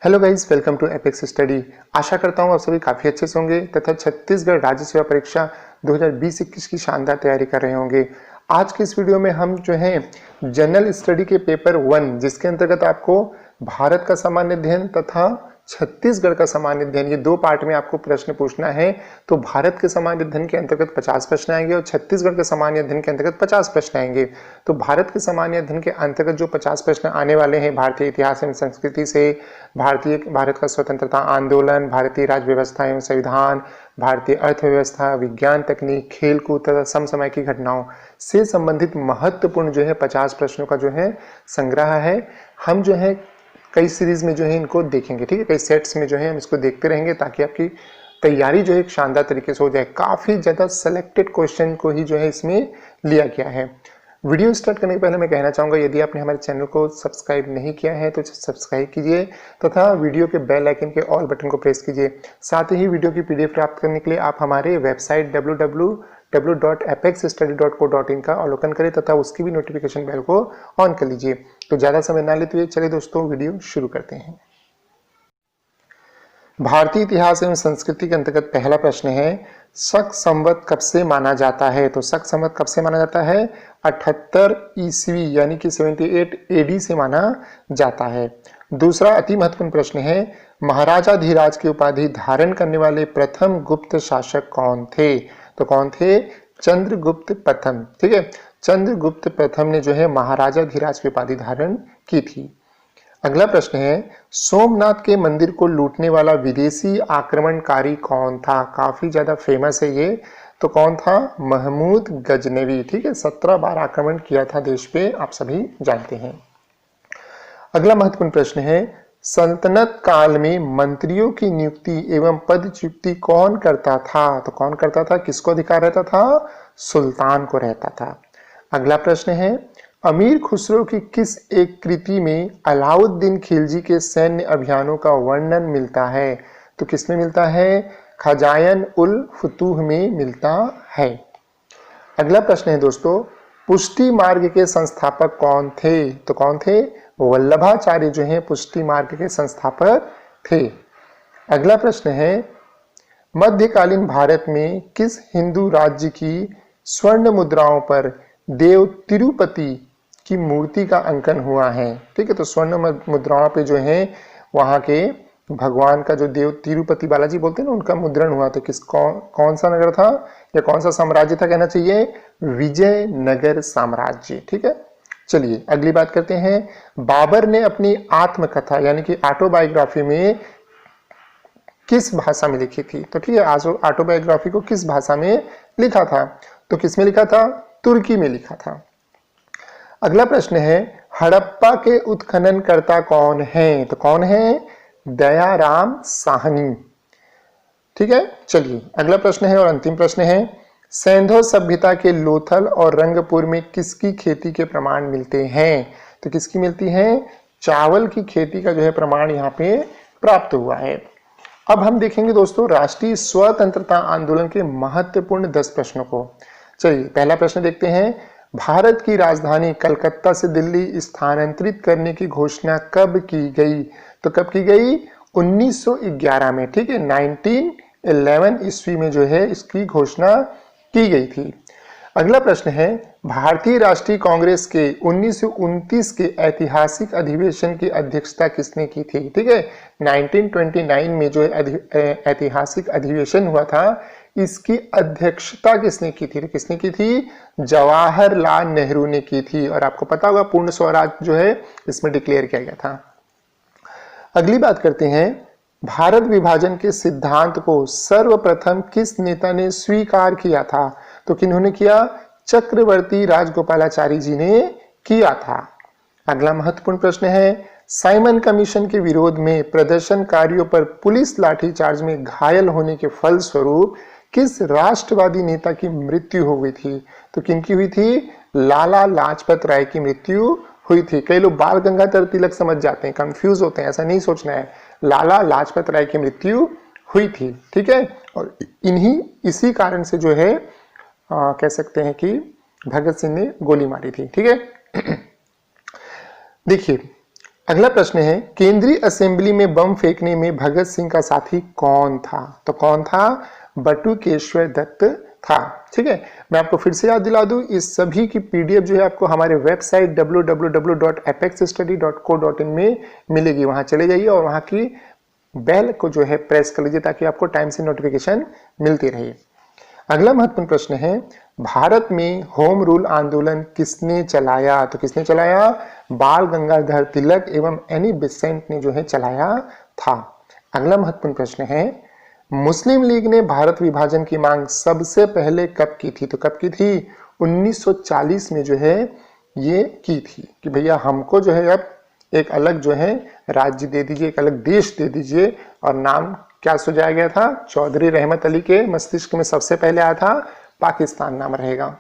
Hello guys, welcome to Apex Study. आशा करता हूँ आप सभी काफ़ी अच्छे से होंगे तथा छत्तीसगढ़ राज्य सेवा परीक्षा 2020-21 की शानदार तैयारी कर रहे होंगे। आज के इस वीडियो में हम जो है जनरल स्टडी के पेपर 1 जिसके अंतर्गत आपको भारत का सामान्य अध्ययन तथा छत्तीसगढ़ का सामान्य अध्ययन, ये दो पार्ट में आपको प्रश्न पूछना है। तो भारत के सामान्य अध्ययन के अंतर्गत 50 प्रश्न आएंगे और छत्तीसगढ़ के सामान्य अध्ययन के अंतर्गत 50 प्रश्न आएंगे। तो भारत के सामान्य अध्ययन के अंतर्गत जो 50 प्रश्न आने वाले हैं भारतीय इतिहास एवं संस्कृति से, भारत का स्वतंत्रता आंदोलन, भारतीय राज्य व्यवस्था एवं संविधान, भारतीय अर्थव्यवस्था, विज्ञान तकनीक, खेलकूद तथा समसामयिक की घटनाओं से संबंधित महत्वपूर्ण जो है 50 प्रश्नों का जो है संग्रह है। हम जो है कई सीरीज में जो है इनको देखेंगे, ठीक है, कई सेट्स में जो है हम इसको देखते रहेंगे ताकि आपकी तैयारी जो है एक शानदार तरीके से हो जाए। काफ़ी ज़्यादा सेलेक्टेड क्वेश्चन को ही जो है इसमें लिया गया है। वीडियो स्टार्ट करने के पहले मैं कहना चाहूँगा, यदि आपने हमारे चैनल को सब्सक्राइब नहीं किया है तो सब्सक्राइब कीजिए तथा वीडियो के बेल आइकन के ऑल बटन को प्रेस कीजिए। साथ ही वीडियो की PDF प्राप्त करने के लिए आप हमारे वेबसाइट www.apexstudy.co.in का अवलोकन करें तथा उसकी भी नोटिफिकेशन बेल को ऑन कर लीजिए। तो ज़्यादा समय ना लेते हुए चलिए दोस्तों वीडियो शुरू करते हैं। भारतीय इतिहास एवं संस्कृति के अंतर्गत पहला प्रश्न है, शक संवत कब से माना जाता है? तो शक संवत कब से माना जाता है? 78 ईस्वी यानी कि 78 AD से माना जाता है। दूसरा अति महत्वपूर्ण प्रश्न है, महाराजाधिराज की उपाधि धारण करने वाले प्रथम गुप्त शासक कौन थे? तो कौन थे? चंद्रगुप्त प्रथम। ठीक है, चंद्रगुप्त प्रथम ने जो है महाराजाधिराज की उपाधि धारण की थी। अगला प्रश्न है, सोमनाथ के मंदिर को लूटने वाला विदेशी आक्रमणकारी कौन था? काफी ज्यादा फेमस है ये। तो कौन था? महमूद गजनवी। ठीक है, 17 बार आक्रमण किया था देश पे, आप सभी जानते हैं। अगला महत्वपूर्ण प्रश्न है, सल्तनत काल में मंत्रियों की नियुक्ति एवं पदच्युति कौन करता था? तो कौन करता था? किसको अधिकार रहता था? सुल्तान को रहता था। अगला प्रश्न है, अमीर खुसरो की किस एक कृति में अलाउद्दीन खिलजी के सैन्य अभियानों का वर्णन मिलता है? तो किसमें मिलता है? खजायन उल फुतूह में मिलता है। अगला प्रश्न है दोस्तों, पुष्टि मार्ग के संस्थापक कौन थे? तो कौन थे? वल्लभाचार्य जो है पुष्टि मार्ग के संस्थापक थे। अगला प्रश्न है, मध्यकालीन भारत में किस हिंदू राज्य की स्वर्ण मुद्राओं पर देव तिरुपति की मूर्ति का अंकन हुआ है? ठीक है, तो स्वर्ण मुद्राओं पे जो है वहां के भगवान का जो देव तिरुपति बालाजी बोलते हैं ना, उनका मुद्रण हुआ था। कौन सा नगर था या कौन सा साम्राज्य था कहना चाहिए? विजयनगर साम्राज्य। ठीक है, चलिए अगली बात करते हैं। बाबर ने अपनी आत्मकथा यानी कि ऑटोबायोग्राफी में किस भाषा में लिखी थी? तो ठीक है, ऑटोबायोग्राफी को किस भाषा में लिखा था? तो किस में लिखा था? तुर्की में लिखा था। अगला प्रश्न है, हड़प्पा के उत्खननकर्ता कौन है? तो कौन है? दयाराम साहनी। ठीक है, चलिए अगला प्रश्न है और अंतिम प्रश्न है, सैंधव सभ्यता के लोथल और रंगपुर में किसकी खेती के प्रमाण मिलते हैं? तो किसकी मिलती है? चावल की खेती का जो है प्रमाण यहाँ पे प्राप्त हुआ है। अब हम देखेंगे दोस्तों राष्ट्रीय स्वतंत्रता आंदोलन के महत्वपूर्ण 10 प्रश्नों को। चलिए पहला प्रश्न देखते हैं, भारत की राजधानी कलकत्ता से दिल्ली स्थानांतरित करने की घोषणा कब की गई? तो कब की गई? 1911 में। ठीक है, 1911 ईस्वी में जो है इसकी घोषणा की गई थी। अगला प्रश्न है, भारतीय राष्ट्रीय कांग्रेस के 1929 के ऐतिहासिक अधिवेशन की अध्यक्षता किसने की थी? ठीक है, 1929 में जो ऐतिहासिक अधिवेशन हुआ था इसकी अध्यक्षता किसने की थी? किसने की थी? जवाहरलाल नेहरू ने की थी। और आपको पता होगा पूर्ण स्वराज जो है इसमें डिक्लेयर किया गया था। अगली बात करते हैं, भारत विभाजन के सिद्धांत को सर्वप्रथम किस नेता ने स्वीकार किया था? तो किन्होंने किया? चक्रवर्ती राजगोपालाचारी जी ने किया था। अगला महत्वपूर्ण प्रश्न है, साइमन कमीशन के विरोध में प्रदर्शनकारियों पर पुलिस लाठीचार्ज में घायल होने के फलस्वरूप किस राष्ट्रवादी नेता की मृत्यु हो गई थी? तो किनकी हुई थी? लाला लाजपत राय की मृत्यु हुई थी। कई लोग बाल गंगाधर तिलक समझ जाते हैं, कंफ्यूज होते हैं, ऐसा नहीं सोचना है। लाला लाजपत राय की मृत्यु हुई थी। ठीक है, और इसी कारण से जो है कह सकते हैं कि भगत सिंह ने गोली मारी थी। ठीक है, देखिए अगला प्रश्न है, केंद्रीय असेंबली में बम फेंकने में भगत सिंह का साथी कौन था? तो कौन था? बटुकेश्वर दत्त था। ठीक है, मैं आपको फिर से याद दिला दूं, इस सभी की पीडीएफ जो है आपको हमारे वेबसाइट www.apexstudy.co.in में मिलेगी। वहां चले जाइए और वहां की बेल को जो है प्रेस कर लीजिए ताकि आपको टाइम से नोटिफिकेशन मिलती रहे। अगला महत्वपूर्ण प्रश्न है, भारत में होम रूल आंदोलन किसने चलाया? तो किसने चलाया? बाल गंगाधर तिलक एवं एनी बेसेंट ने जो है चलाया था। अगला महत्वपूर्ण प्रश्न है, मुस्लिम लीग ने भारत विभाजन की मांग सबसे पहले कब की थी? तो कब की थी? 1940 में जो है ये की थी कि भैया हमको जो है अब एक अलग जो है राज्य दे दीजिए, एक अलग देश दे दीजिए। और नाम क्या सुझाया गया था? चौधरी रहमत अली के मस्तिष्क में सबसे पहले आया था पाकिस्तान नाम रहेगा।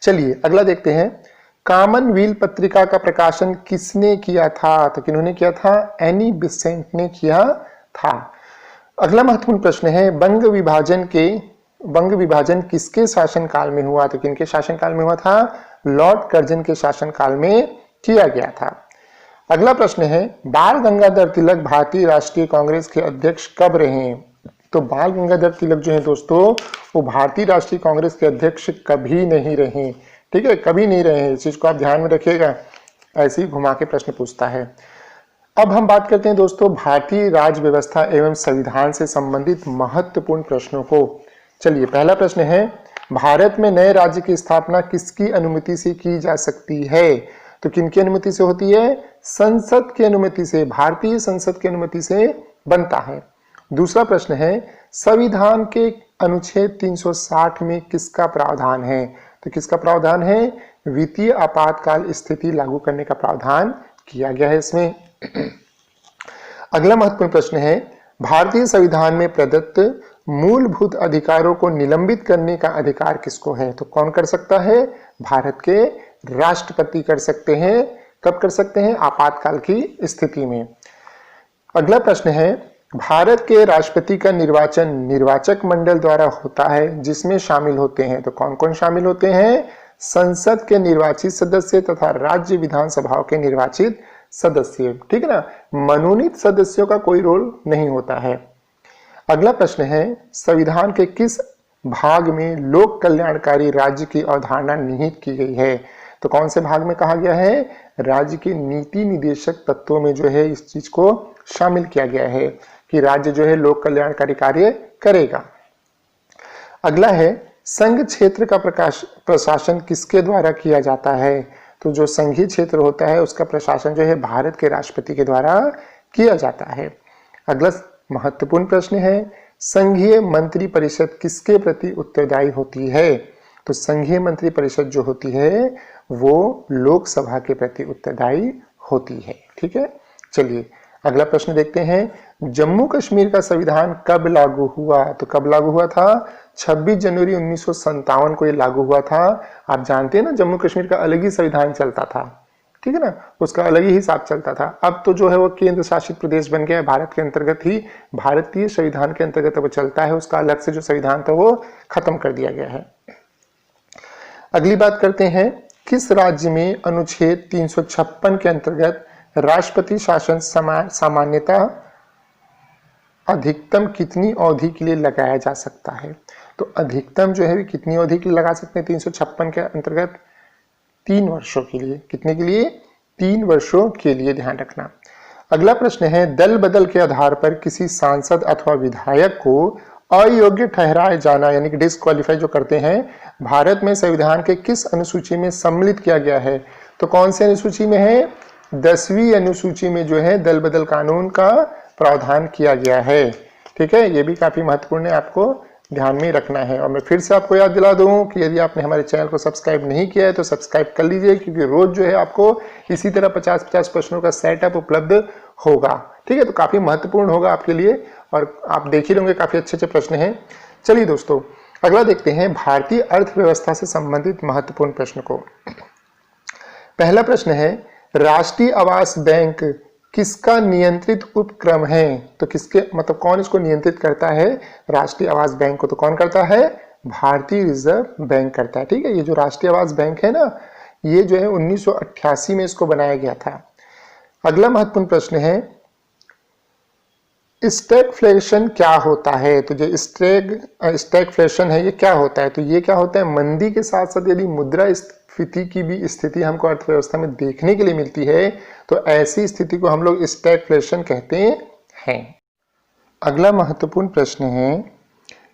चलिए अगला देखते हैं, कॉमनवेल्थ पत्रिका का प्रकाशन किसने किया था? तो किन्होंने किया था? एनी बेसेंट ने किया था। अगला महत्वपूर्ण प्रश्न है, बंग विभाजन किसके शासनकाल में हुआ? तो किनके शासनकाल में हुआ था? लॉर्ड कर्जन के शासनकाल में किया गया था। अगला प्रश्न है, बाल गंगाधर तिलक भारतीय राष्ट्रीय कांग्रेस के अध्यक्ष कब रहे? तो बाल गंगाधर तिलक जो है दोस्तों वो भारतीय राष्ट्रीय कांग्रेस के अध्यक्ष कभी नहीं रहे। ठीक है, कभी नहीं रहे, इस चीज को आप ध्यान में रखिएगा, ऐसे ही घुमा के प्रश्न पूछता है। अब हम बात करते हैं दोस्तों भारतीय राज्य व्यवस्था एवं संविधान से संबंधित महत्वपूर्ण प्रश्नों को। चलिए पहला प्रश्न है, भारत में नए राज्य की स्थापना किसकी अनुमति से की जा सकती है? तो किनकी अनुमति से होती है? संसद की अनुमति से, भारतीय संसद की अनुमति से बनता है। दूसरा प्रश्न है, संविधान के अनुच्छेद 360 में किसका प्रावधान है? तो किसका प्रावधान है? वित्तीय आपातकाल स्थिति लागू करने का प्रावधान किया गया है इसमें। अगला महत्वपूर्ण प्रश्न है, भारतीय संविधान में प्रदत्त मूलभूत अधिकारों को निलंबित करने का अधिकार किसको है? तो कौन कर सकता है? भारत के राष्ट्रपति कर सकते हैं। कब कर सकते हैं? आपातकाल की स्थिति में। अगला प्रश्न है, भारत के राष्ट्रपति का निर्वाचन निर्वाचक मंडल द्वारा होता है जिसमें शामिल होते हैं। तो कौन कौन शामिल होते हैं? संसद के निर्वाचित सदस्य तथा राज्य विधानसभाओं के निर्वाचित सदस्य। ठीक है ना, मनोनीत सदस्यों का कोई रोल नहीं होता है। अगला प्रश्न है, संविधान के किस भाग में लोक कल्याणकारी राज्य की अवधारणा निहित की गई है? तो कौन से भाग में कहा गया है? राज्य के नीति निदेशक तत्वों में जो है इस चीज को शामिल किया गया है कि राज्य जो है लोक कल्याणकारी कार्य करेगा। अगला है, संघ क्षेत्र का प्रशासन किसके द्वारा किया जाता है? तो जो संघीय क्षेत्र होता है उसका प्रशासन जो है भारत के राष्ट्रपति के द्वारा किया जाता है। अगला महत्वपूर्ण प्रश्न है, संघीय मंत्री परिषद किसके प्रति उत्तरदायी होती है? तो संघीय मंत्री परिषद जो होती है वो लोकसभा के प्रति उत्तरदायी होती है। ठीक है, चलिए अगला प्रश्न देखते हैं, जम्मू कश्मीर का संविधान कब लागू हुआ? तो कब लागू हुआ था? 26 जनवरी 1957 को ये लागू हुआ था। आप जानते हैं ना, जम्मू कश्मीर का अलग ही संविधान चलता था। ठीक है ना, उसका अलग ही हिसाब चलता था। अब तो जो है वो केंद्र शासित प्रदेश बन गया है, भारत के अंतर्गत ही, भारतीय संविधान के अंतर्गत वो चलता है। उसका अलग से जो संविधान था वो खत्म कर दिया गया है। अगली बात करते हैं, किस राज्य में अनुच्छेद 356 के अंतर्गत राष्ट्रपति शासन सामान्यता अधिकतम कितनी अवधि के लिए लगाया जा सकता है? तो अधिकतम जो है कितनी अवधि के लिए लगा सकते हैं? 356 के अंतर्गत 3 वर्षों के लिए। कितने के लिए? 3 वर्षों के लिए, ध्यान रखना। अगला प्रश्न है, दल बदल के आधार पर किसी सांसद अथवा विधायक को अयोग्य ठहराए जाना यानी कि डिस्क्वालीफाई जो करते हैं, भारत में संविधान के किस अनुसूची में सम्मिलित किया गया है? तो कौन से अनुसूची में है? 10वीं अनुसूची में जो है दल बदल कानून का प्रावधान किया गया है। ठीक है, ये भी काफी महत्वपूर्ण है, आपको ध्यान में रखना है। और मैं फिर से आपको याद दिला दूं कि यदि आपने हमारे चैनल को सब्सक्राइब नहीं किया है तो सब्सक्राइब कर लीजिए, क्योंकि रोज जो है आपको इसी तरह 50-50 प्रश्नों का सेटअप उपलब्ध होगा। ठीक है, तो काफी महत्वपूर्ण होगा आपके लिए और आप देख ही होंगे काफी अच्छे प्रश्न हैं। चलिए दोस्तों अगला देखते हैं, भारतीय अर्थव्यवस्था से संबंधित महत्वपूर्ण प्रश्न को। पहला प्रश्न है, राष्ट्रीय आवास बैंक किसका नियंत्रित उपक्रम है? तो किसके मतलब कौन इसको नियंत्रित करता है? राष्ट्रीय आवास बैंक को तो कौन करता है? भारतीय रिजर्व बैंक करता है। ठीक है, ये जो राष्ट्रीय आवास बैंक है ना, ये जो है 1988 में इसको बनाया गया था। अगला महत्वपूर्ण प्रश्न है स्टैगफ्लेशन क्या होता है। तो जो स्टैगफ्लेशन है ये क्या होता है, तो ये क्या होता है, मंदी के साथ साथ यदि मुद्रास्फीति की भी स्थिति हमको अर्थव्यवस्था में देखने के लिए मिलती है तो ऐसी स्थिति को हम लोग स्टैगफ्लेशन कहते हैं। अगला महत्वपूर्ण प्रश्न है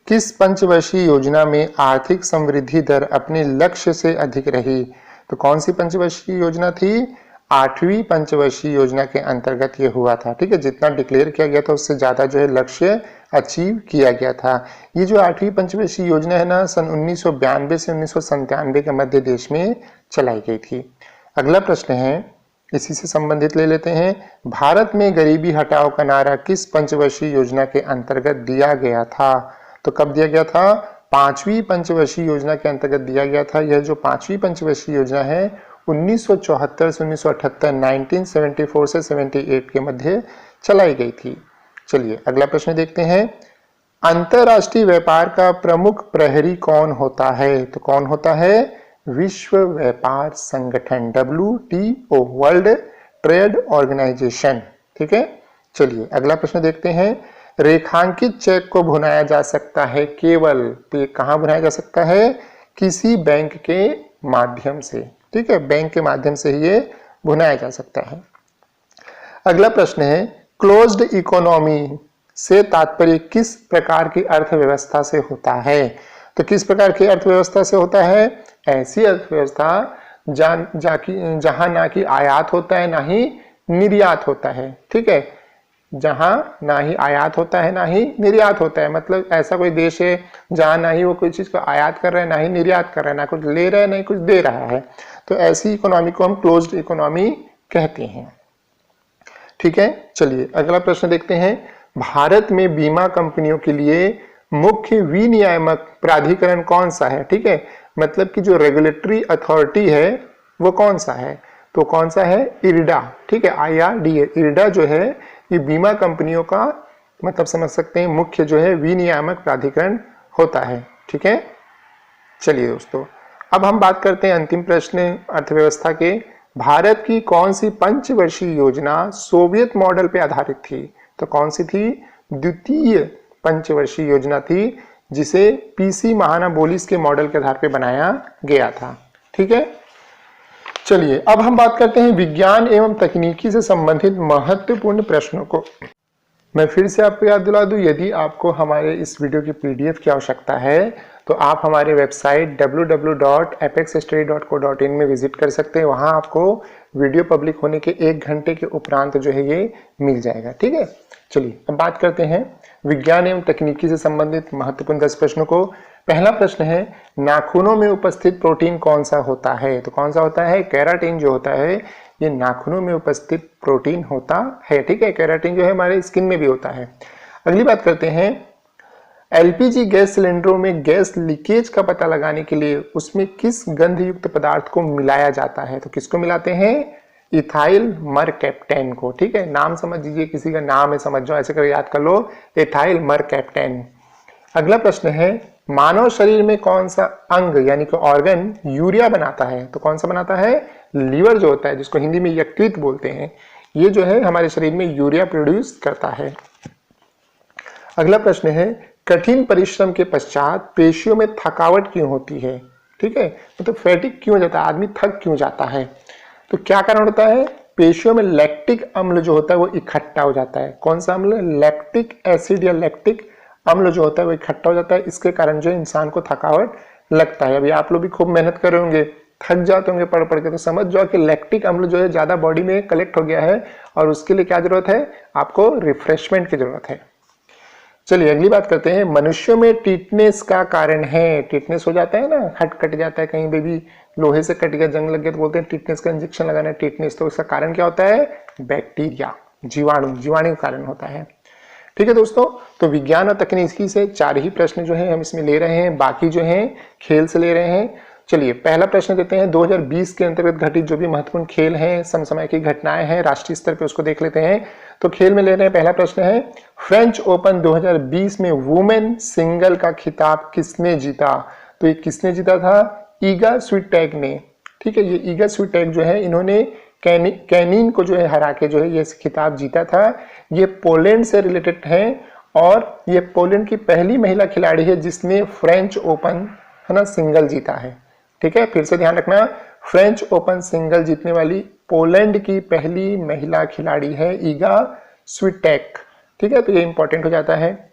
किस पंचवर्षीय योजना में आर्थिक समृद्धि दर अपने लक्ष्य से अधिक रही। तो कौन सी पंचवर्षीय योजना थी, 8वीं पंचवर्षीय योजना के अंतर्गत ये हुआ था। ठीक है, जितना डिक्लेयर किया गया था उससे ज्यादा जो है लक्ष्य अचीव किया गया था। ये जो 8वीं पंचवर्षीय योजना है ना, सन 1992 से 1997 के मध्य देश में चलाई गई थी। अगला प्रश्न है इसी से संबंधित ले लेते हैं, भारत में गरीबी हटाओ का नारा किस पंचवर्षीय योजना के अंतर्गत दिया गया था। तो कब दिया गया था, 5वीं पंचवर्षीय योजना के अंतर्गत दिया गया था। यह जो 5वीं पंचवर्षीय योजना है 1974 से 1978, 1974 से 78 के मध्य चलाई गई थी। चलिए अगला प्रश्न देखते हैं, अंतरराष्ट्रीय व्यापार का प्रमुख प्रहरी कौन होता है। तो कौन होता है, विश्व व्यापार संगठन, WTO, वर्ल्ड ट्रेड ऑर्गेनाइजेशन। ठीक है, चलिए अगला प्रश्न देखते हैं, रेखांकित चेक को भुनाया जा सकता है केवल, तो ये कहाँ भुनाया जा सकता है, किसी बैंक के माध्यम से। ठीक है, बैंक के माध्यम से ही ये भुनाया जा सकता है। अगला प्रश्न है, क्लोज्ड इकोनॉमी से तात्पर्य किस प्रकार की अर्थव्यवस्था से होता है। तो किस प्रकार की अर्थव्यवस्था से होता है, ऐसी अर्थव्यवस्था जहां ना कि आयात होता है ना ही निर्यात होता है। ठीक है, जहां ना ही आयात होता है ना ही निर्यात होता है, मतलब ऐसा कोई देश है जहां ना ही वो कोई चीज को आयात कर रहा है ना ही निर्यात कर रहा है, ना कुछ ले रहा है ना ही कुछ दे रहा है, तो ऐसी इकोनॉमी को हम क्लोज्ड इकोनॉमी कहते हैं। ठीक है, चलिए अगला प्रश्न देखते हैं, भारत में बीमा कंपनियों के लिए मुख्य विनियामक प्राधिकरण कौन सा है। ठीक है, मतलब कि जो रेगुलेटरी अथॉरिटी है वो कौन सा है, तो कौन सा है, इरडा। ठीक है, IRDA, इरडा जो है ये बीमा कंपनियों का मतलब समझ सकते हैं मुख्य जो है विनियामक प्राधिकरण होता है। ठीक है, चलिए दोस्तों अब हम बात करते हैं अंतिम प्रश्न अर्थव्यवस्था के, भारत की कौन सी पंचवर्षीय योजना सोवियत मॉडल पे आधारित थी। तो कौन सी थी, द्वितीय पंचवर्षीय योजना थी जिसे PC महानाबोलिस के मॉडल के आधार पे बनाया गया था। ठीक है, चलिए अब हम बात करते हैं विज्ञान एवं तकनीकी से संबंधित महत्वपूर्ण प्रश्नों को। मैं फिर से आपको याद दिला दूं, यदि आपको हमारे इस वीडियो की PDF की आवश्यकता है तो आप हमारे वेबसाइट www.apexstudy.co.in में विजिट कर सकते हैं। वहां आपको वीडियो पब्लिक होने के 1 घंटे के उपरांत जो है ये मिल जाएगा। ठीक है, चलिए अब बात करते हैं विज्ञान एवं तकनीकी से संबंधित महत्वपूर्ण 10 प्रश्नों को। पहला प्रश्न है, नाखूनों में उपस्थित प्रोटीन कौन सा होता है। तो कौन सा होता है, केराटिन जो होता है ये नाखूनों में उपस्थित प्रोटीन होता है। ठीक है, केराटिन जो है हमारे स्किन में भी होता है। अगली बात करते हैं, LPG गैस सिलेंडरों में गैस लीकेज का पता लगाने के लिए उसमें किस गंध युक्त पदार्थ को मिलाया जाता है। तो किसको मिलाते हैं, इथाइल मरकैप्टेन को। ठीक है, नाम समझ लीजिए, किसी का नाम है समझ जाओ, ऐसे कर याद कर लो, इथाइल मरकैप्टेन। अगला प्रश्न है, मानव शरीर में कौन सा अंग यानी कि ऑर्गन यूरिया बनाता है। तो कौन सा बनाता है, लीवर जो होता है जिसको हिंदी में यकृत बोलते हैं, ये जो है हमारे शरीर में यूरिया प्रोड्यूस करता है। अगला प्रश्न है, कठिन परिश्रम के पश्चात पेशियों में थकावट क्यों होती है। ठीक है, तो फैटिक क्यों हो जाता है, आदमी थक क्यों जाता है। तो क्या कारण होता है, पेशियों में लैक्टिक अम्ल जो होता है वो इकट्ठा हो जाता है। कौन सा अम्ल, लैक्टिक एसिड या लैक्टिक अम्ल जो होता है वो इकट्ठा हो जाता है, इसके कारण जो इंसान को थकावट लगता है। अभी आप लोग भी खूब मेहनत कर रहे होंगे, थक जाते होंगे पढ़ पढ़ के, तो समझ जाओ कि लैक्टिक अम्ल जो है ज्यादा बॉडी में कलेक्ट हो गया है और उसके लिए क्या जरूरत है, आपको रिफ्रेशमेंट की जरूरत है। चलिए अगली बात करते हैं, मनुष्यों में टिटनेस का कारण है। टिटनेस हो जाता है ना, हट कट जाता है, कहीं पे भी लोहे से कट गया, जंग लग गया तो बोलते हैं टिटनेस का इंजेक्शन लगाना है, टिटनेस। तो इसका कारण क्या होता है, बैक्टीरिया, जीवाणु कारण होता है। ठीक है दोस्तों, तो विज्ञान और तकनीकी से 4 ही प्रश्न जो है हम इसमें ले रहे हैं, बाकी जो है खेल से ले रहे हैं। चलिए पहला प्रश्न देते हैं, 2020 के अंतर्गत घटित जो भी महत्वपूर्ण खेल हैं, समसामयिक की घटनाएं हैं राष्ट्रीय स्तर पे, उसको देख लेते हैं। तो खेल में ले रहे हैं, पहला प्रश्न है, फ्रेंच ओपन 2020 में वुमेन सिंगल का खिताब किसने जीता। तो ये किसने जीता था, ईगा स्विटेक ने। ठीक है, ये ईगा स्विटेक जो है इन्होंने कैनिन को जो है हरा के जो है ये खिताब जीता था। ये पोलैंड से रिलेटेड है और ये पोलैंड की पहली महिला खिलाड़ी है जिसने फ्रेंच ओपन है ना सिंगल जीता है। ठीक है, फिर से ध्यान रखना, फ्रेंच ओपन सिंगल जीतने वाली पोलैंड की पहली महिला खिलाड़ी है ईगा स्विटेक। ठीक है, तो ये इंपॉर्टेंट हो जाता है।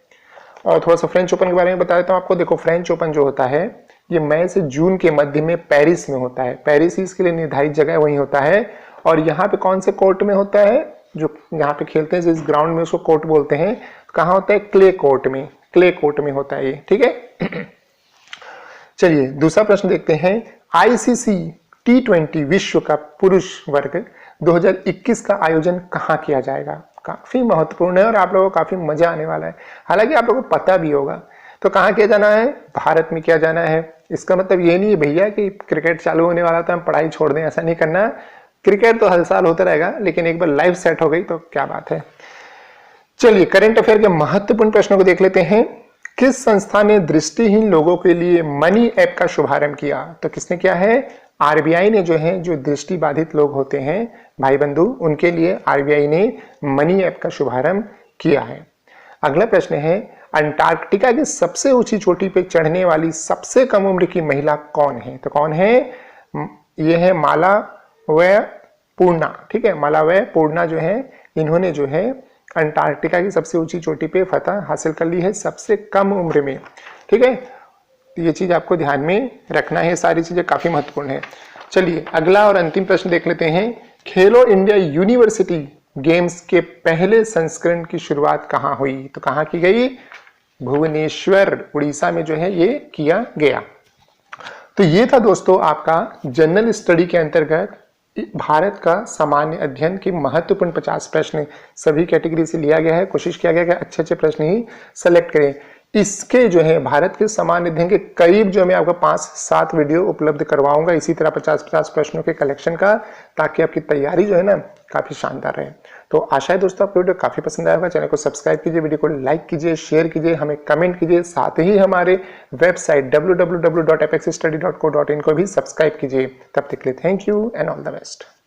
और थोड़ा सा फ्रेंच ओपन के बारे में बता देता हूँ आपको। देखो, फ्रेंच ओपन जो होता है ये मई से जून के मध्य में पेरिस में होता है। पेरिस इसके लिए निर्धारित जगह है, वहीं होता है। और यहाँ पे कौन से कोर्ट में होता है, जो यहाँ पे खेलते हैं जिस ग्राउंड में उसको कोर्ट बोलते हैं, कहाँ होता है, क्ले कोर्ट में, क्ले कोर्ट में होता है ये। ठीक है चलिए दूसरा प्रश्न देखते हैं। आईसीसी T20 विश्व कप पुरुष वर्ग 2021 का आयोजन कहाँ किया जाएगा? काफी महत्वपूर्ण है और आप लोगों को काफी मजा आने वाला है। हालांकि आप लोगों को पता भी होगा। तो कहाँ किया जाना है? भारत में किया जाना है। इसका मतलब ये नहीं है भैया कि क्रिकेट चालू होने वाला था हम पढ़ाई छोड़ दें, ऐसा नहीं करना। क्रिकेट तो हर साल होता रहेगा, लेकिन एक बार लाइव सेट हो गई तो क्या बात है। चलिए करंट अफेयर के महत्वपूर्ण प्रश्नों को देख लेते हैं। किस संस्था ने दृष्टिहीन लोगों के लिए मनी ऐप का शुभारंभ किया? तो किसने किया है? आरबीआई ने जो है, जो दृष्टि बाधित लोग होते हैं भाई बंधु, उनके लिए आरबीआई ने मनी ऐप का शुभारंभ किया है। अगला प्रश्न है, अंटार्कटिका की सबसे ऊंची चोटी पे चढ़ने वाली सबसे कम उम्र की महिला कौन है? तो कौन है? ये है मालावय पूर्णा। ठीक है, मालावय पूर्णा जो है, इन्होंने जो है अंटार्कटिका की सबसे ऊंची चोटी पे फतह हासिल कर ली है सबसे कम उम्र में। ठीक है, तो ये चीज आपको ध्यान में रखना है, सारी चीजें काफी महत्वपूर्ण है। चलिए अगला और अंतिम प्रश्न देख लेते हैं। खेलो इंडिया यूनिवर्सिटी गेम्स के पहले संस्करण की शुरुआत कहाँ हुई? तो कहाँ की गई? भुवनेश्वर, उड़ीसा में जो है ये किया गया। तो ये था दोस्तों आपका जनरल स्टडी के अंतर्गत भारत का सामान्य अध्ययन की महत्वपूर्ण 50 प्रश्न सभी कैटेगरी से लिया गया है। कोशिश किया गया कि अच्छे अच्छे प्रश्न ही सेलेक्ट करें। इसके जो है भारत के सामान्य अध्ययन के करीब जो मैं आपको 5-7 वीडियो उपलब्ध करवाऊंगा इसी तरह 50-50 प्रश्नों के कलेक्शन का, ताकि आपकी तैयारी जो है ना काफी शानदार रहे। तो आशा है दोस्तों आपको वीडियो काफी पसंद आया होगा। चैनल को सब्सक्राइब कीजिए, वीडियो को लाइक कीजिए, शेयर कीजिए, हमें कमेंट कीजिए, साथ ही हमारे वेबसाइट www.apexstudy.co.in को भी सब्सक्राइब कीजिए। तब तक के लिए thank you and all the best.